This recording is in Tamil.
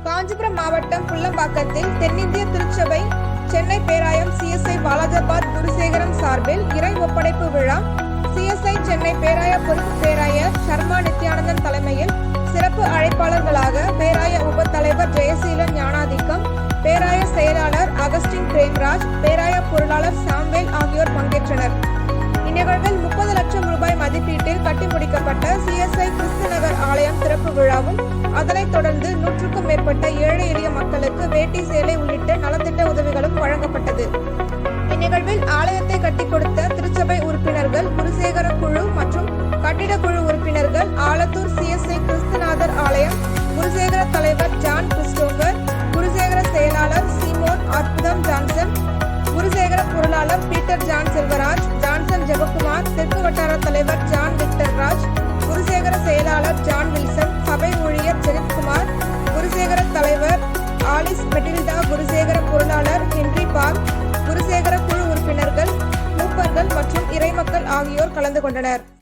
காஞ்சிபுரம் மாவட்டம் புள்ளம்பாக்கத்தில் தென்னிந்திய திருச்சபை சென்னை பேராயம் CSI வாலாஜாபாத் குருசேகரம் சார்பில் இறை ஒப்படைப்பு விழா CSI சென்னை பேராய பொறுப்பு பேராயர் சர்மா நித்யானந்தன் தலைமையில் சிறப்பு அழைப்பாளர்களாக பேராய உப தலைவர் ஜெயசீலன் ஞானாதிக்கம், பேராய செயலாளர் அகஸ்டின் பிரேம்ராஜ், பேராய பொருளாளர் சாம்வேல் ஆகியோர் பங்கேற்றனர். இந்நிகழ்வில் 30 லட்சம் ரூபாய் மதிப்பீட்டில் கட்டி முடிக்கப்பட்ட CSI கிறிஸ்து நகர் ஆலயம் திறப்பு விழாவும், அதனைத் தொடர்ந்து 100க்கும் மேற்பட்ட ஏழை எளிய மக்களுக்கு வேட்டி சேலை உள்ளிட்ட நலத்திட்ட உதவிகளும் வழங்கப்பட்டது. இந்நிகழ்வில் ஆலயத்தை கட்டிக் கொடுத்த திருச்சபை உறுப்பினர்கள், குருசேகர குழு மற்றும் கட்டிட குழு உறுப்பினர்கள், ஆலத்தூர் CSI கிறிஸ்துநாதர் ஆலயம் குருசேகர தலைவர் ஜான் கிறிஸ்டோபர், குருசேகர செயலாளர் சீமோன் அற்புதம் ஜான்சன், குருசேகர பொருளாளர் Peter John Selvaraj, Johnson Jebakumar, தெற்கு வட்டார தலைவர் ஜான் விக்டர் ராஜ், குருசேகர செயலாளர் ஜான் வில்சன், சபை ஊழியர் ஜெனித்குமார், குருசேகர தலைவர் ஆலிஸ் மெட்டில்டா, குருசேகர பொருளாளர் ஹென்றி பால், குருசேகர குழு உறுப்பினர்கள், மூப்பர்கள் மற்றும் இறைமக்கள் ஆகியோர் கலந்து கொண்டனர்.